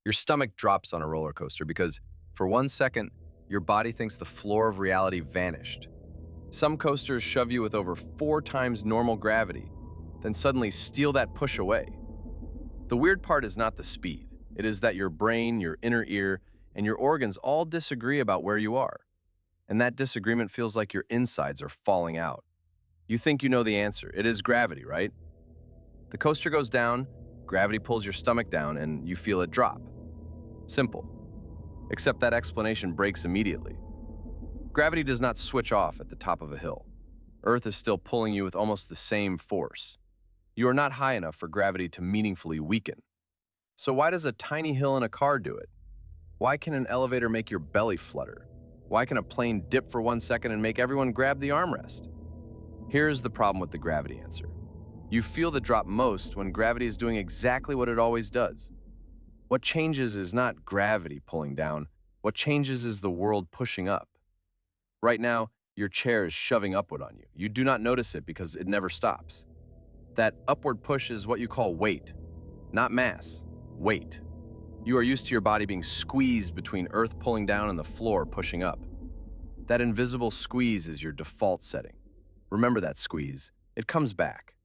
Your stomach drops on a roller coaster because, for 1 second, your body thinks the floor of reality vanished. Some coasters shove you with over 4 times normal gravity, then suddenly steal that push away. The weird part is not the speed. It is that your brain, your inner ear, and your organs all disagree about where you are. And that disagreement feels like your insides are falling out. You think you know the answer. It is gravity, right? The coaster goes down, gravity pulls your stomach down, and you feel it drop. Simple. Except that explanation breaks immediately. Gravity does not switch off at the top of a hill. Earth is still pulling you with almost the same force. You are not high enough for gravity to meaningfully weaken. So why does a tiny hill in a car do it? Why can an elevator make your belly flutter? Why can a plane dip for 1 second and make everyone grab the armrest? Here's the problem with the gravity answer. You feel the drop most when gravity is doing exactly what it always does. What changes is not gravity pulling down. What changes is the world pushing up. Right now, your chair is shoving upward on you. You do not notice it because it never stops. That upward push is what you call weight, not mass, weight. You are used to your body being squeezed between earth pulling down and the floor pushing up. That invisible squeeze is your default setting. Remember that squeeze. It comes back.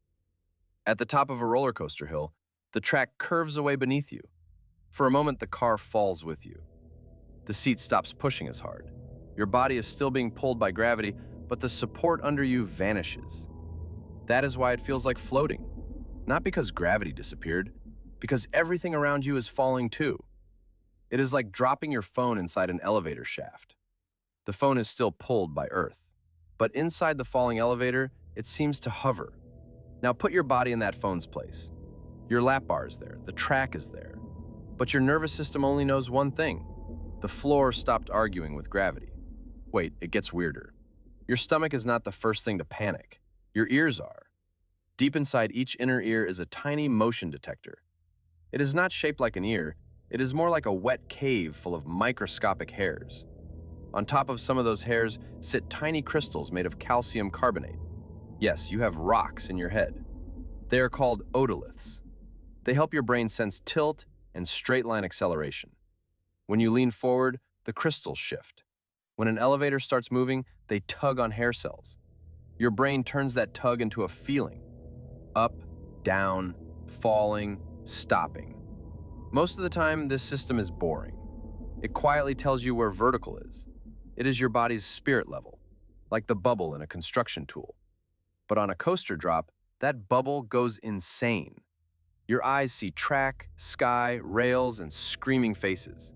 At the top of a roller coaster hill, the track curves away beneath you. For a moment, the car falls with you. The seat stops pushing as hard. Your body is still being pulled by gravity, but the support under you vanishes. That is why it feels like floating. Not because gravity disappeared, because everything around you is falling too. It is like dropping your phone inside an elevator shaft. The phone is still pulled by Earth, but inside the falling elevator, it seems to hover. Now put your body in that phone's place. Your lap bar is there, the track is there, but your nervous system only knows one thing. The floor stopped arguing with gravity. Wait, it gets weirder. Your stomach is not the first thing to panic. Your ears are. Deep inside each inner ear is a tiny motion detector. It is not shaped like an ear, it is more like a wet cave full of microscopic hairs. On top of some of those hairs sit tiny crystals made of calcium carbonate. Yes, you have rocks in your head. They are called otoliths. They help your brain sense tilt and straight line acceleration. When you lean forward, the crystals shift. When an elevator starts moving, they tug on hair cells. Your brain turns that tug into a feeling. Up, down, falling, stopping. Most of the time, this system is boring. It quietly tells you where vertical is. It is your body's spirit level, like the bubble in a construction tool. But on a coaster drop, that bubble goes insane. Your eyes see track, sky, rails, and screaming faces.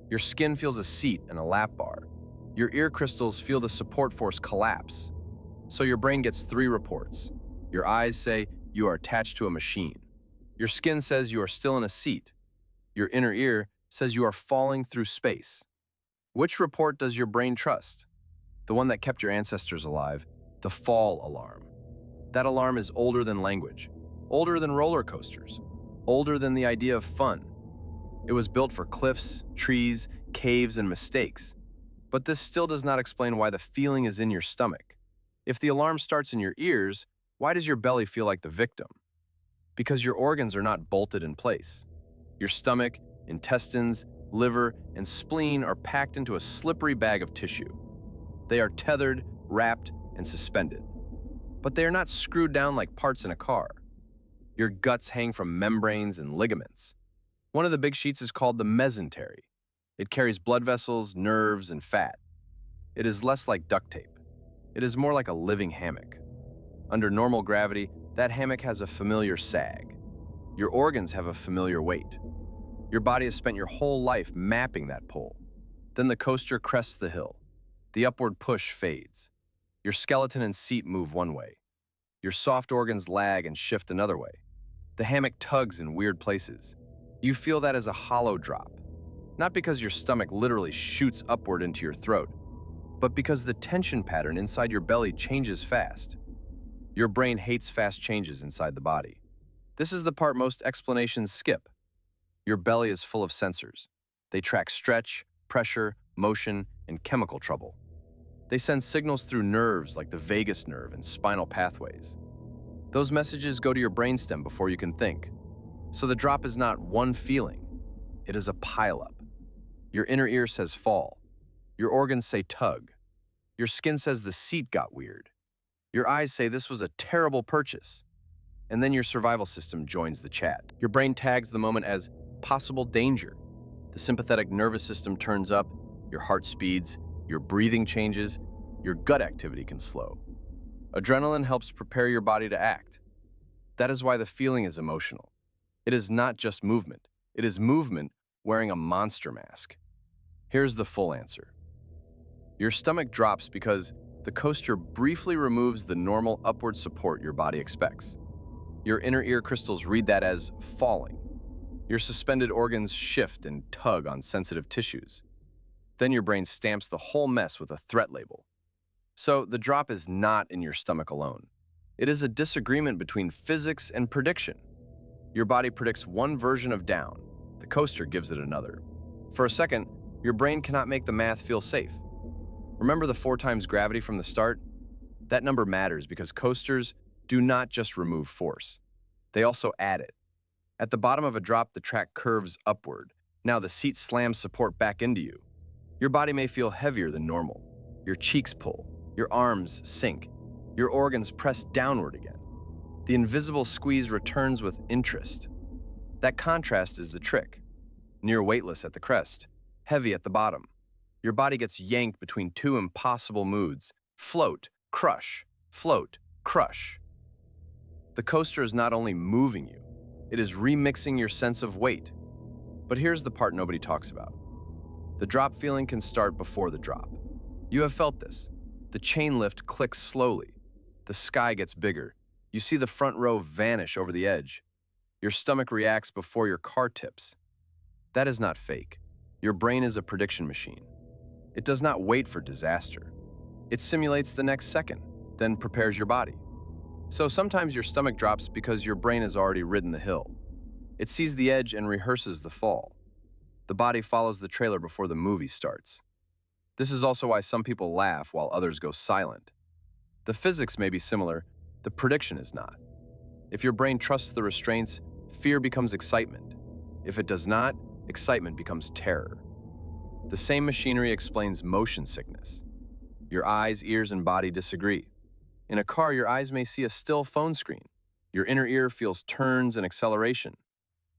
Your skin feels a seat and a lap bar. Your ear crystals feel the support force collapse. So your brain gets 3 reports. Your eyes say you are attached to a machine. Your skin says you are still in a seat. Your inner ear says you are falling through space. Which report does your brain trust? The one that kept your ancestors alive, the fall alarm. That alarm is older than language, older than roller coasters, older than the idea of fun. It was built for cliffs, trees, caves, and mistakes. But this still does not explain why the feeling is in your stomach. If the alarm starts in your ears, why does your belly feel like the victim? Because your organs are not bolted in place. Your stomach, intestines, liver, and spleen are packed into a slippery bag of tissue. They are tethered, wrapped, and suspended. But they are not screwed down like parts in a car. Your guts hang from membranes and ligaments. One of the big sheets is called the mesentery. It carries blood vessels, nerves, and fat. It is less like duct tape. It is more like a living hammock. Under normal gravity, that hammock has a familiar sag. Your organs have a familiar weight. Your body has spent your whole life mapping that pull. Then the coaster crests the hill. The upward push fades. Your skeleton and seat move one way. Your soft organs lag and shift another way. The hammock tugs in weird places. You feel that as a hollow drop. Not because your stomach literally shoots upward into your throat, but because the tension pattern inside your belly changes fast. Your brain hates fast changes inside the body. This is the part most explanations skip. Your belly is full of sensors. They track stretch, pressure, motion, and chemical trouble. They send signals through nerves like the vagus nerve and spinal pathways. Those messages go to your brainstem before you can think. So the drop is not one feeling. it is a pileup. Your inner ear says fall. Your organs say tug. Your skin says the seat got weird. Your eyes say this was a terrible purchase. And then your survival system joins the chat. Your brain tags the moment as possible danger. The sympathetic nervous system turns up, your heart speeds, your breathing changes, your gut activity can slow. Adrenaline helps prepare your body to act. That is why the feeling is emotional. It is not just movement. It is movement wearing a monster mask. Here's the full answer. Your stomach drops because the coaster briefly removes the normal upward support your body expects. Your inner ear crystals read that as falling. Your suspended organs shift and tug on sensitive tissues. Then your brain stamps the whole mess with a threat label. So the drop is not in your stomach alone. It is a disagreement between physics and prediction. Your body predicts one version of down. The coaster gives it another. For a second, your brain cannot make the math feel safe. Remember the 4 times gravity from the start? That number matters because coasters do not just remove force. They also add it. At the bottom of a drop, the track curves upward. Now the seat slams support back into you. Your body may feel heavier than normal. Your cheeks pull. Your arms sink. Your organs press downward again. The invisible squeeze returns with interest. That contrast is the trick. Near weightless at the crest, heavy at the bottom. Your body gets yanked between 2 impossible moods: float, crush, float, crush. The coaster is not only moving you, it is remixing your sense of weight. But here's the part nobody talks about. The drop feeling can start before the drop. You have felt this. The chain lift clicks slowly. The sky gets bigger. You see the front row vanish over the edge. Your stomach reacts before your car tips. That is not fake. Your brain is a prediction machine. It does not wait for disaster. It simulates the next second, then prepares your body. So sometimes your stomach drops because your brain has already ridden the hill. It sees the edge and rehearses the fall. The body follows the trailer before the movie starts. This is also why some people laugh while others go silent. The physics may be similar, the prediction is not. If your brain trusts the restraints, fear becomes excitement. If it does not, excitement becomes terror. The same machinery explains motion sickness. Your eyes, ears, and body disagree. In a car, your eyes may see a still phone screen. Your inner ear feels turns and acceleration.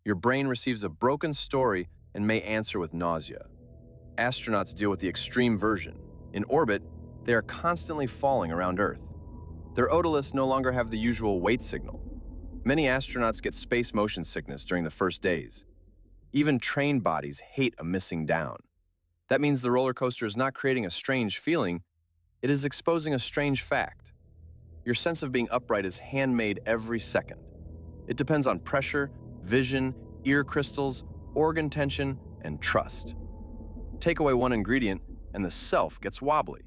Your brain receives a broken story and may answer with nausea. Astronauts deal with the extreme version. In orbit, they are constantly falling around Earth. Their otoliths no longer have the usual weight signal. Many astronauts get space motion sickness during the first days. Even trained bodies hate a missing down. That means the roller coaster is not creating a strange feeling, it is exposing a strange fact. Your sense of being upright is handmade every second. It depends on pressure, vision, ear crystals, organ tension, and trust. Take away one ingredient, and the self gets wobbly.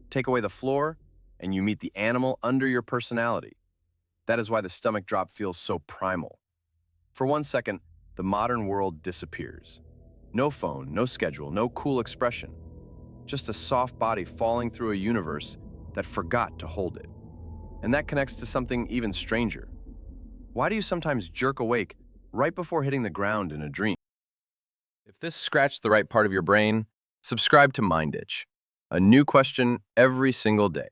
Take away the floor, and you meet the animal under your personality. That is why the stomach drop feels so primal. For 1 second, the modern world disappears. No phone, no schedule, no cool expression. Just a soft body falling through a universe that forgot to hold it. And that connects to something even stranger. Why do you sometimes jerk awake right before hitting the ground in a dream? If this scratched the right part of your brain, subscribe to Mind Itch. A new question every single day.